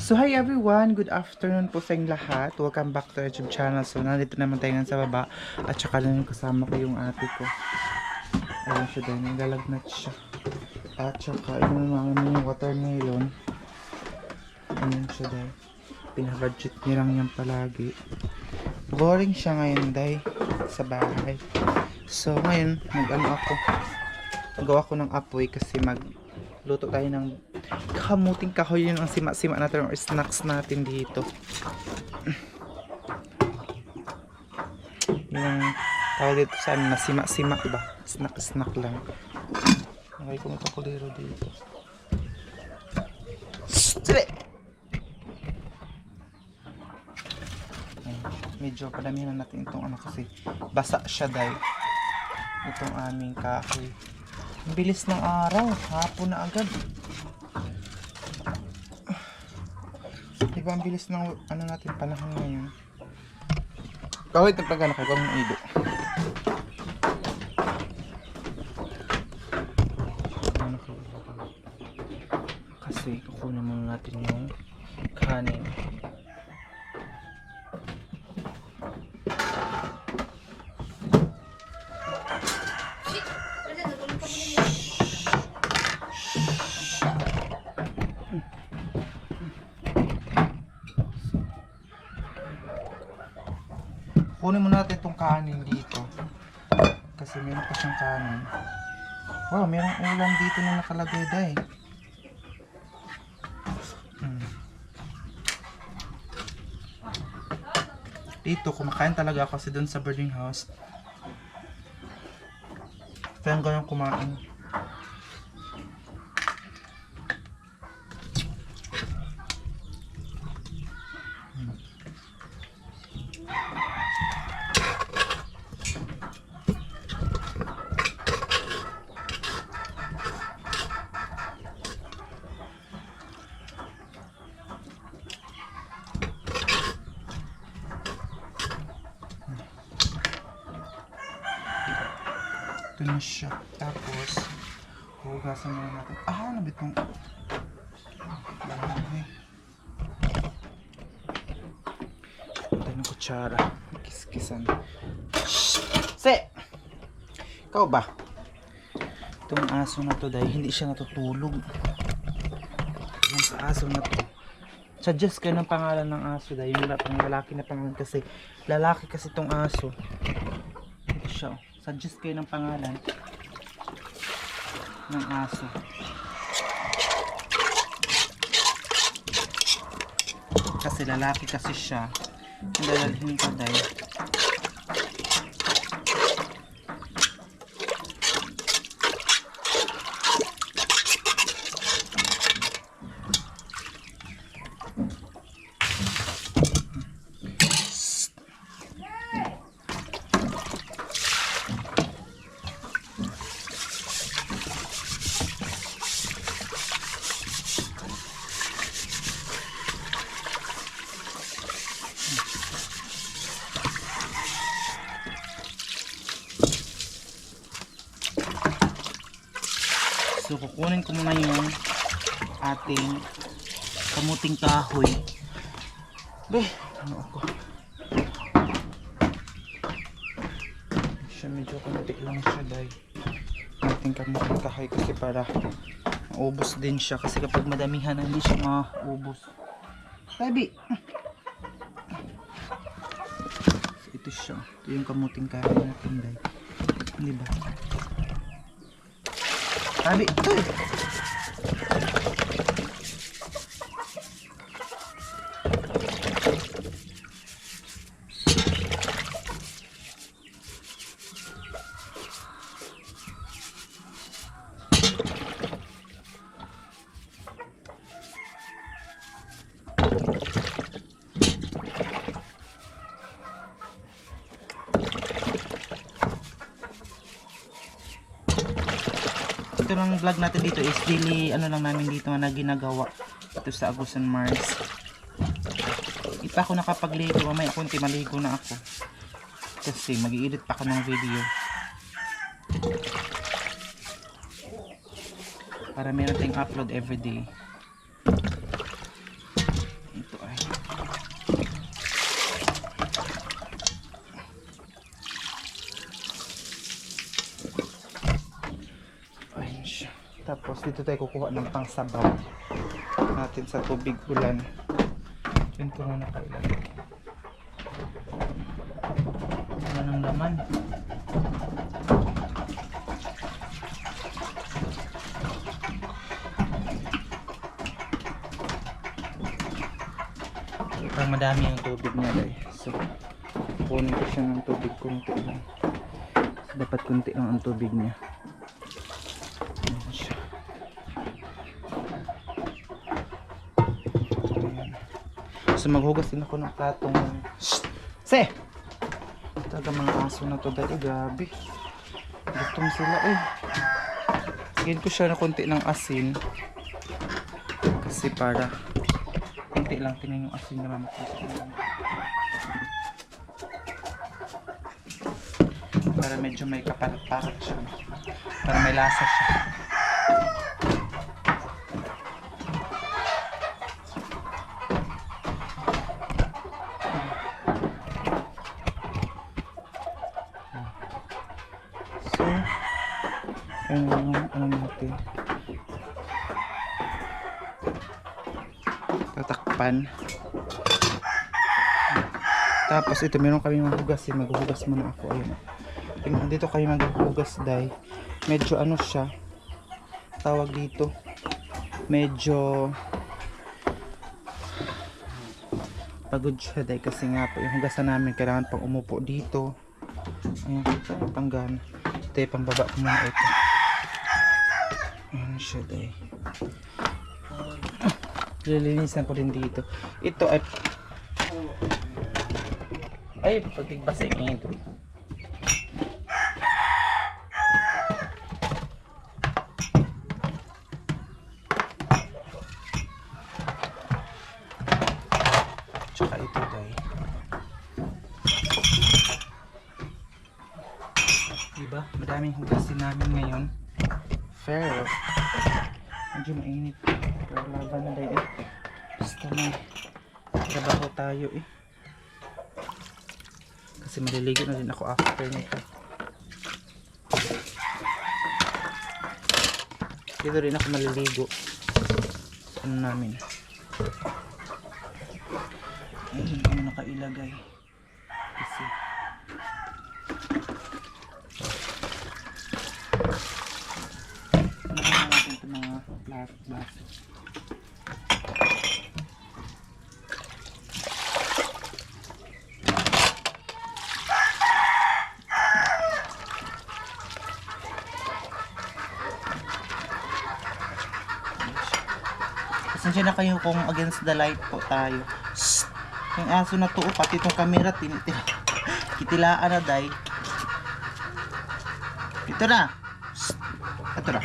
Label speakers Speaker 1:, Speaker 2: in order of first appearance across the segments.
Speaker 1: So hi everyone, good afternoon po sa inyong lahat. Welcome back to our YouTube channel. So nandito naman tayo sa baba at saka lang kasama ko yung ate ko. Ayun siya dahil, nagalagnat siya. At saka yun naman yung watermelon. Ayun siya dahil, pinabudget niya lang yan palagi. Boring siya ngayon dahil sa bahay. So ngayon, nagawa ko ng apoy kasi magluto tayo ng kamuting kahoy. Yun ang sima-sima natin or snacks natin dito. Yung tawag dito sa amin na sima-sima ba? Snack lang. Okay, kumita ko dito. Stre! Medyo padamihan na natin itong ano kasi basa siya dahil itong aming kahoy. Ang bilis ng araw, hapon na agad. Diba ang bilis ng ano natin panahon ngayon. Kahit na pagkana kayo ng ido. Kasi kukunin muna natin yung kanin. Kunin muna natin itong kanin dito. Kasi meron pa siyang kanin. Wow, merong ulam dito na nakalagay dahil. Dito, kumakain talaga ako kasi dun sa boarding house. Kaya ganyan kumain. Ito na siya. Tapos, hugasan na natin. Ano ba itong? Ito ng kutsara. Kiskisan. Se! Ikaw ba? Itong aso na to dahil hindi siya natutulog. Yan sa aso na to. Suggest kayo ng pangalan ng aso dahil yung lalaki na pangalan kasi lalaki kasi itong aso. Ito siya. Suggest kayo ng pangalan ng aso. Kasi lalaki kasi siya. Ang dalalhin ka dahil. So kukunin ko muna yung ating kamuting kahoy. Ano ako? Siya medyo kamuti lang siya dahil ating kamuting kahoy kasi para maubos din siya kasi kapag madamihan hindi siya maubos. Tabi! So, ito siya. Ito yung kamuting kahoy natin dahil. Hindi ba? Tabi! Ito lang vlog natin dito is daily ano lang namin dito na ginagawa ito sa Agusan Mars. Di pa ako nakapagligo, mamaya konti maligo na ako kasi mag-i-edit pa ako ng video para meron tayong upload everyday. dito tayo kukuha ng pangsabaw natin sa tubig ulan. Yun ko muna kailagay. Wala ng laman. Parang madami yung tubig niya guys. So, kunin ko siya ng tubig kunti lang. So, dapat kunti lang ang tubig niya. Ayan siya. Ayan. So, maghugas din ako ng platong. Shhh! Se! Talaga mga aso na to dahil grabe. Gutom sila eh. Sigin ko siya na kunti ng asin. Kasi para kunti lang, tingnan yung asin na mamakita. Para medyo may kapalat-palat siya. Para may lasa siya. So, ano natin. Tatakpan. Tapos ito meron kami maghugas, maghugas muna ako. Ayun. Tingnan dito kayo maghugas dahil medyo ano siya, tawag dito, medyo pagod siya dahil kasi nga po yung hugasan namin kailangan pang umupo dito. Ayun, panggan. Ito yung pambaba ko muna ito. Ayun siya dahil lilinisan ko din dito. Ito ay pagtigbasing ito. Tsaka ito dahil diba? Madaming hugasin namin ngayon. Pero medyo mainit. Pero laban na dahil basta may trabaho tayo eh. Kasi maliligo na din ako after nito. Dito rin ako maliligo. Ano namin. Ayun, ano nakailagay. Kasi ano natin ito mga plastic. Pasensya na kayo kung against the light po tayo. Shhh! Yung aso na to, pati itong camera kitilaan na day. Ito na. Shhh! Ito na.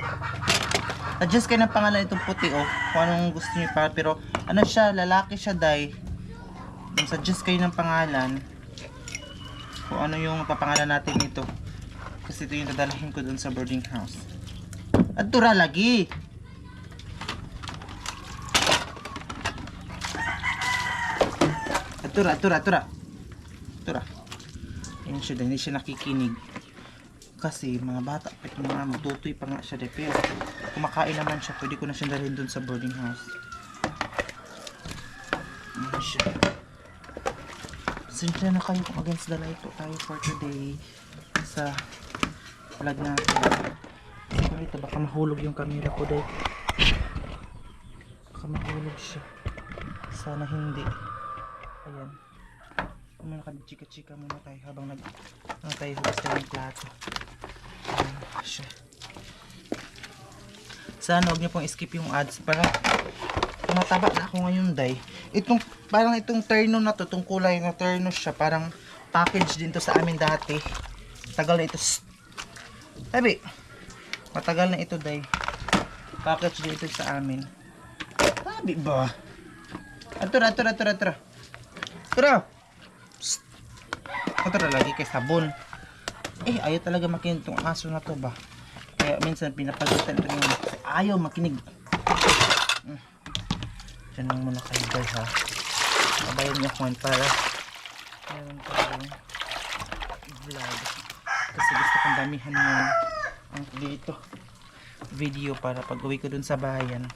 Speaker 1: Adjust kayo ng pangalan itong puti kung anong gusto niyo pa. Pero ano siya, lalaki siya day. Suggest kayo ng pangalan kung ano yung papangalan natin ito. Kasi ito yung dadalhin ko dun sa boarding house. At tura lagi. Tura. Ayun siya, hindi siya nakikinig. Kasi mga bata, mga matutoy pa nga siya. Pero kumakain naman siya, pwede ko na siya dalhin dun sa boarding house. Ayun siya. Pasensya na kayo kung against the light po tayo for today. Sa vlog natin. Ito, baka mahulog yung camera ko dahil. Baka mahulog siya. Sana hindi. Ayan. Muna chika-chika muna tayo habang tayo hugas tayo ng plato. Ayan siya. Sana huwag niyo pong skip yung ads para tumataba na ako ngayon day. Parang itong terno na to, itong kulay na terno siya, parang package din to sa amin dati. Tagal na ito. Sabi, matagal na ito day. Package din ito sa amin. Sabi ba? Tura. Tura lagi kay sabon. Ayaw talaga makinig itong aso na to ba. Kaya minsan pinapalitan ito yung ayaw makinig. Diyan lang muna kayo guys ha. Kabayan niyo ako para meron tayong vlog. Kasi gusto kong damihan yun ang dito. video para pag uwi ko dun sa bayan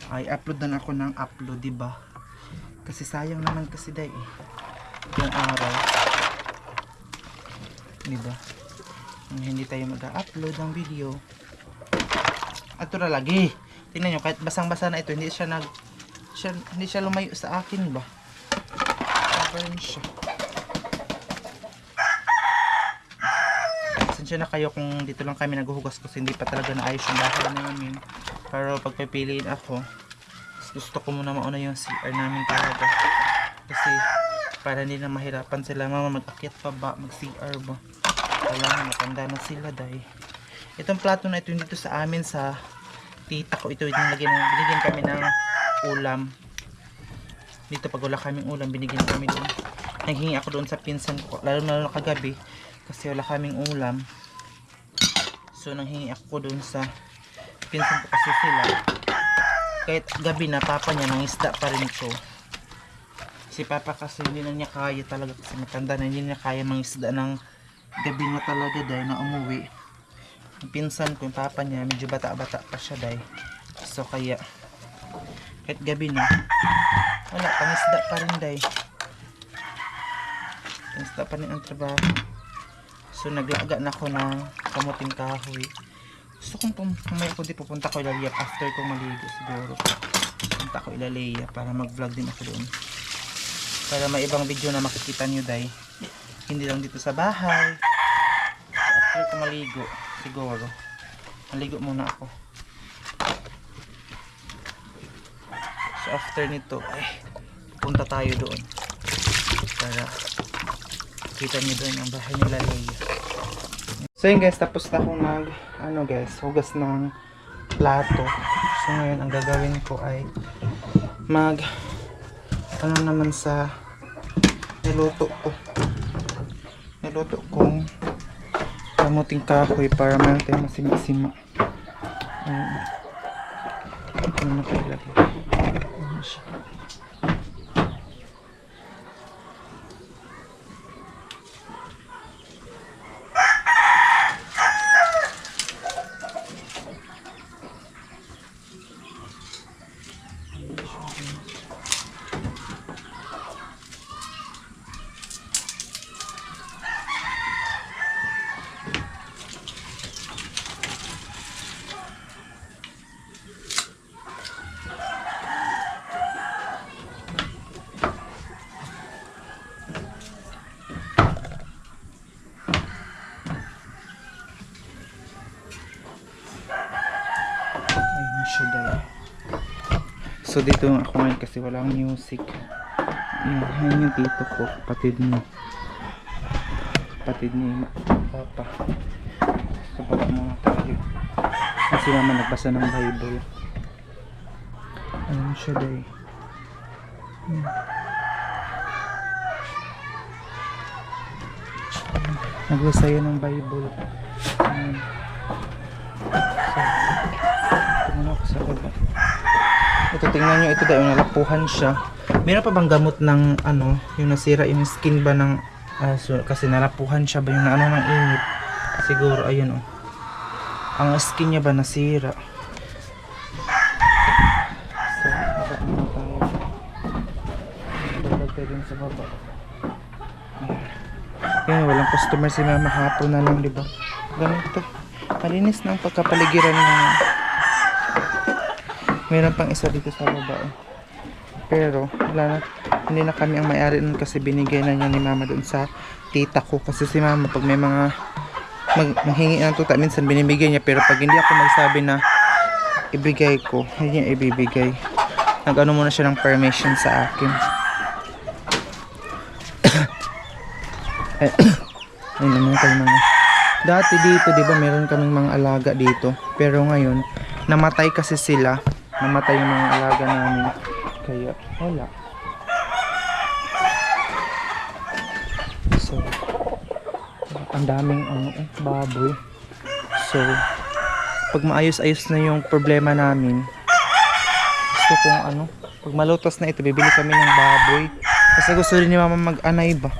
Speaker 1: ay upload na ako ng upload, diba? Kasi sayang naman kasi day yung araw, diba? Hindi tayo mag-upload ng video. At ito na lagi, tingnan nyo, kahit basang-basa na ito, hindi siya lumayo sa akin ba? Pa rin siya. Pasensya na kayo kung dito lang kami naghuhugas kasi hindi pa talaga naayos yung bahay namin. Pero pag pipiliin ako, gusto ko muna mauna yung CR namin talaga. Kasi para hindi na mahirapan sila mama mag-akyat pa ba, mag-CR ba. Kaya matanda na sila dahil. Itong plato na ito dito sa amin sa tita ko, ito binigyan kami ng ulam. Dito pag wala kaming ulam, binigyan kami doon. Naghingi ako doon sa pinsan ko, lalo na kagabi kasi wala kaming ulam. So nanghingi ako doon sa pinsan ko kasi sila kahit gabi na papa niya nangisda pa rin ito. Si papa kasi hindi na niya kaya talaga kasi matanda na, hindi niya kaya mangisda ng gabi na talaga dahil na umuwi. Yung pinsan ko, yung papa niya medyo bata-bata pa siya dahil. So kaya kahit gabi na wala, pangisda pa rin dahil. Pangisda pa rin ang trabaho. So naglaga na ako ng kamuting kahoy. Gusto kong pumaya ko, di pupunta ko ilaliyap after kong maligo siguro. Pupunta ko ilaliyap para mag vlog din ako doon. Para may ibang video na makikita nyo dahil. Hindi lang dito sa bahay. So, after kong maligo siguro. Maligo muna ako. So after nito pupunta tayo doon para kita nyo doon ang bahay nila Leia. So yun guys, tapos na akong hugas ng plato. So ngayon ang gagawin ko ay naman sa niluto kong kamuting kahoy para meron tayong masima-sima. Ano na kayo lagi? Ano siya? So dito ako ngayon kasi walang music. Yan yung tito ko, kapatid ni papa. So baba muna tayo kasi mama nagbasa ng Bible. Ayun siya day. Nagbasa yun ng Bible. So muna ako sa baba. Ito, tingnan nyo, ito dahil nalapuhan siya. Meron pa bang gamot ng yung nasira yung skin ba ng aso? Kasi nalapuhan siya ba yung ng init? Siguro, ayun ang skin niya ba nasira? So, baba naman tayo. Babag tayo din sa baba. Yan, walang customer si mama, hapon na lang, diba? Ganito. Malinis na ang pagkapaligiran niya. Meron pang isa dito sa baba. Pero hindi na kami ang may-ari nun kasi binigay na niya ni mama doon sa tita ko. Kasi si mama pag may mga manghingi ng tuta minsan binibigay niya. Pero pag hindi ako magsabi na ibigay ko, hindi niya ibibigay. Nag-ano muna siya ng permission sa akin. Ayun naman kayo mga. Dati dito, di ba, meron kaming mga alaga dito. Pero ngayon, namatay kasi sila. Namatay yung mga alaga namin. Kaya, wala. So, ang daming baboy. So, pag maayos-ayos na yung problema namin, gusto kong pag malutos na ito, bibili kami ng baboy. Kasi gusto rin ni mama mag-anay ba.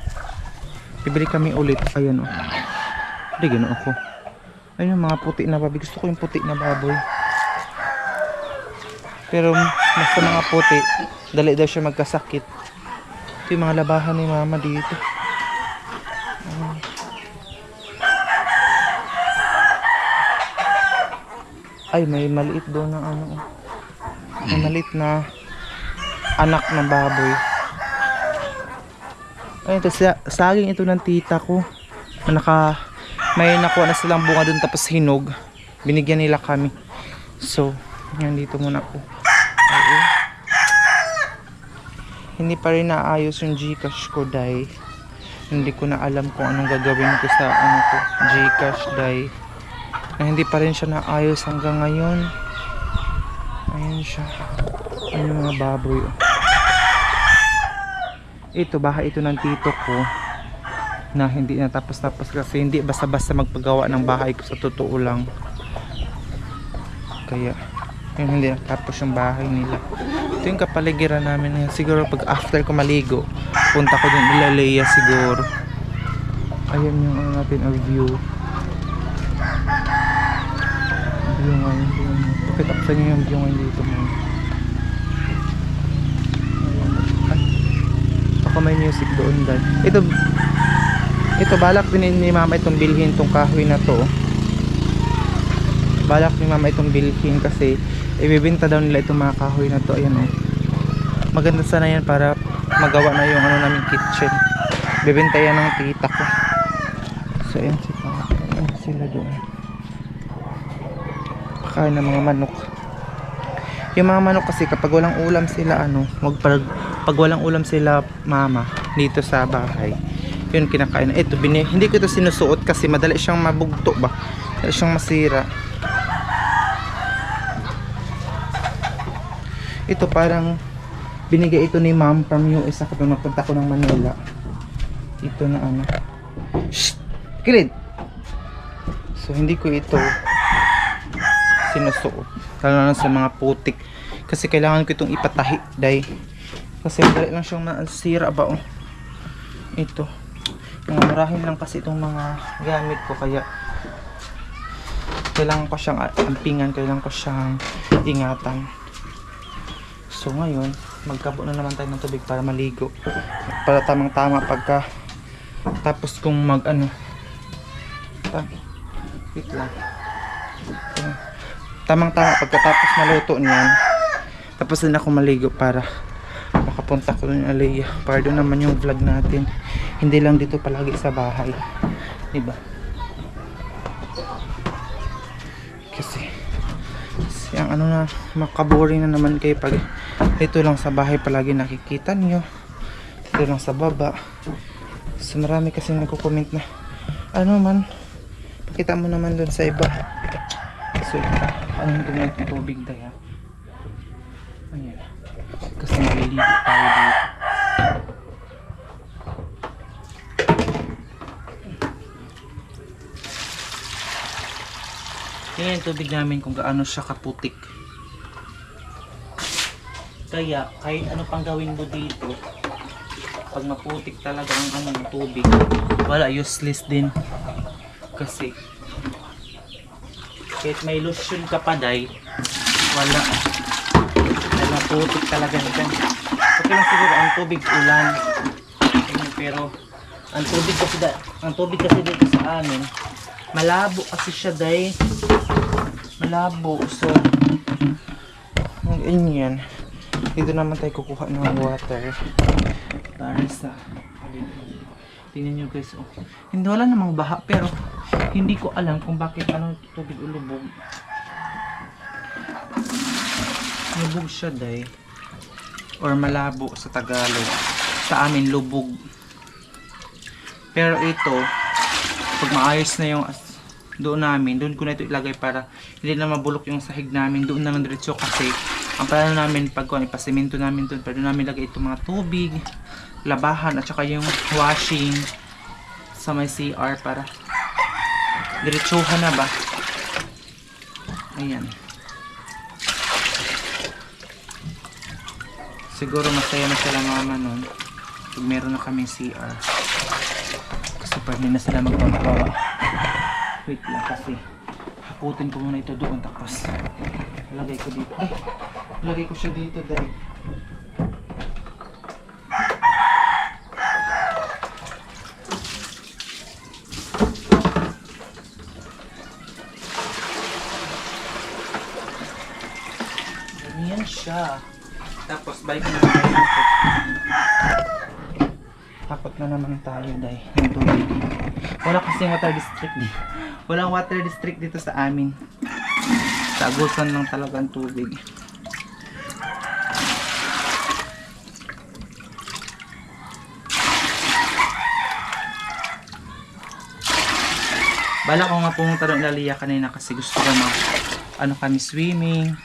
Speaker 1: Bibili kami ulit. Ayun Hindi, ganoon ako. Ayun yung mga puti na baboy. Gusto ko yung puti na baboy. Pero mas sa mga puti, dali daw siya magkasakit. Ito yung mga labahan ni mama dito. Ay, may maliit doon na ano. May maliit na anak ng baboy. Ayun, ito, saging ito ng tita ko. May nakuha na silang bunga doon tapos hinog. Binigyan nila kami. So, yan dito muna po. Ayun. Hindi pa rin naayos yung Gcash ko, dahil hindi ko na alam kung anong gagawin ko sa ano to, Gcash, dahil na hindi pa rin siya naayos hanggang ngayon. Ayun siya. Ayun yung mga baboy. Ito, bahay ito ng tito ko na hindi natapos-tapos kasi hindi basta-basta magpagawa ng bahay ko, sa totoo lang. Kaya yun, hindi natapos yung bahay nila. Ito yung kapaligiran namin ngayon. Siguro pag after ko maligo, punta ko dun ilalaya siguro. Ayun yung ano natin, ang view. View ngayon. Pakita ko sa inyo yung view ngayon dito mo. Ako may music doon dahil. Ito balak din ni mama itong bilhin, itong kahoy na to. Balak ni mama itong bilhin kasi ibibenta daw nila itong mga kahoy na to. Ayan, oh. Maganda sana yan para magawa na yung ano namin kitchen. Bibenta yan ng tita ko. So ayan sila doon. Pakain ng mga manok. Yung mga manok kasi kapag walang ulam sila, pag walang ulam sila mama dito sa bahay, yun kinakain. Ito hindi ko ito sinusuot kasi madali siyang mabugto ba, madali siyang masira. Ito parang binigay ito ni ma'am from US ako nung nagpunta ko ng Manila. Ito na ano. Shh! Kilid! So hindi ko ito sinusuot, lalo na sa mga putik kasi kailangan ko itong ipatahi dahil kasi madali lang siyang masira ba, oh. Ito mga murahin lang kasi itong mga gamit ko, kaya kailangan ko siyang ampingan, kailangan ko siyang ingatan. So ngayon magkabo na naman tayo ng tubig para maligo, para tamang tama pagka tapos kung wait lang, tamang tama pagkatapos maluto niyan, tapos din ako maligo para makapunta ko ng Aliyah, para doon naman yung vlog natin, hindi lang dito palagi sa bahay, diba? Kasi ang ano na, makaboring na naman kayo pag dito lang sa bahay palagi nakikita nyo, dito lang sa baba. So marami kasi nagko-comment na ano man, pakita mo naman doon sa iba. So anong tumulong ng tubig daya? Ayan. Kasi maliligo tayo dito. Yan yung tubig namin kung gaano siya kaputik. Kaya kahit ano pang gawin mo dito, pag maputik talaga ang ano ng tubig, wala, useless din. Kasi kahit may lotion ka pa day, wala. Dahil maputik talaga nito. Okay lang siguro ang tubig ulan. Pero ang tubig kasi dito sa amin, malabo kasi siya day. Malabo. So ganyan. Dito naman tayo kukuha ng water para sa tingnan nyo guys, oh. Hindi, wala namang baha pero hindi ko alam kung bakit tubig ulubog. Lubog siya day, or malabo sa Tagalog. Sa amin lubog. Pero ito pag maayos na yung doon namin, doon ko na ito ilagay para hindi na mabulok yung sahig namin. Doon naman diretso kasi ang plano namin pag ipasemento namin doon, pero doon namin lagay itong mga tubig, labahan at saka yung washing sa may CR para diretsuhan na ba. Ayan. Siguro masaya na sila mama nun pag meron na kaming CR. Kasi pwede na sila magpapagawa. Wait lang kasi Ikutin ko muna ito doon tapos lagay ko dito. Ay, lagay ko siya dito dahil. Ganyan siya. Tapos balik na naman tayo. Takot na naman tayo dahil ng tubig. Wala kasi water district dito. Walang water district dito sa amin. Sa Agusan lang talaga ang tubig. Bala ko nga pumunta doon Lalia kanina kasi gusto ko ano kami swimming.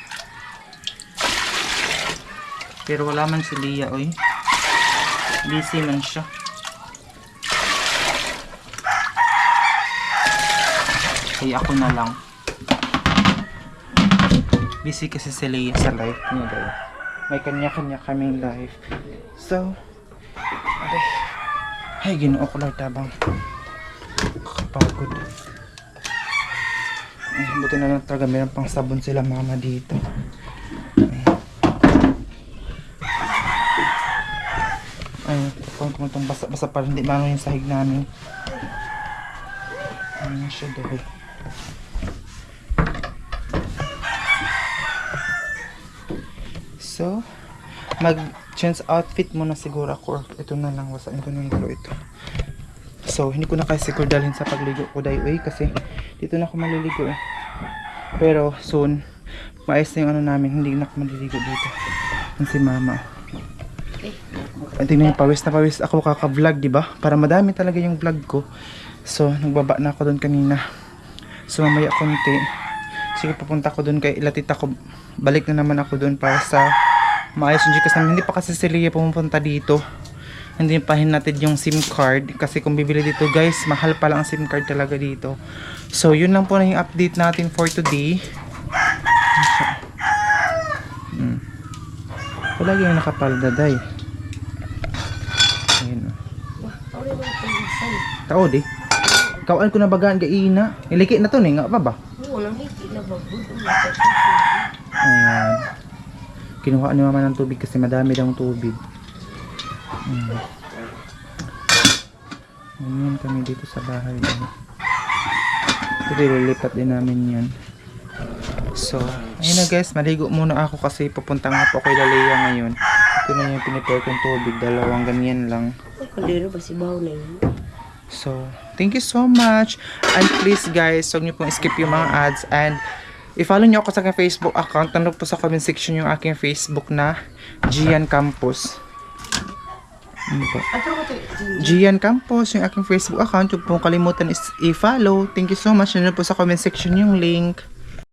Speaker 1: Pero wala man si Lia, oy. Busy man siya. Kaya ako na lang. Busy kasi si Lia sa life niya daw. May kanya-kanya kaming life. So, ay, Ginoo ko lang tabang. Kakapagod. Ay, buti na lang talaga mayroon pang sabon sila mama dito. Ay, kung itong basa-basa pa hindi mano yung sahig namin. Ano siya dahil. So, mag-change outfit muna siguro ako. Ito na lang, wasain ko na ito. So, hindi ko na kasi siguro dalhin sa pagligo ko dahil kasi dito na ako maliligo eh. Pero soon, maayos na yung ano namin, hindi na ako maliligo dito. Yan si mama. Ay, tingnan yung pawis na pawis ako kaka-vlog, di ba? Para madami talaga yung vlog ko. So, nagbaba na ako doon kanina. So, mamaya konti. Sige, pupunta ako doon kay ilatita ko. Balik na naman ako doon para sa maayos yung Gcash namin. Hindi pa kasi si Lia pumunta dito. Hindi pa hinatid yung SIM card. Kasi kung bibili dito guys, mahal pa lang ang SIM card talaga dito. So, yun lang po na yung update natin for today. Palagi yung nakapaldaday. Ayun o. Tao di. Kawaan ko na bagaan ka ina. Iliki na to ni nga pa ba?
Speaker 2: Oo, nangiti na ba?
Speaker 1: Ayan. Kinuha ni mama ng tubig kasi madami daw tubig. Ayan kami dito sa bahay. Ito lilipat din namin yan. So, ayun na guys, maligo muna ako kasi pupunta nga po kay Lalia ngayon. Ito na yung pinipare kong tubig, dalawang ganyan lang.
Speaker 2: Ay, kaldero ba si Bao na yun?
Speaker 1: So, thank you so much. And please guys, huwag niyo pong skip yung mga ads. And i-follow niyo ako sa aking Facebook account. Tanong po sa comment section yung aking Facebook na Gian Campos. Ano po? Gian Campos, yung aking Facebook account. Huwag pong kalimutan is i-follow. Thank you so much. Nandun po sa comment section yung link.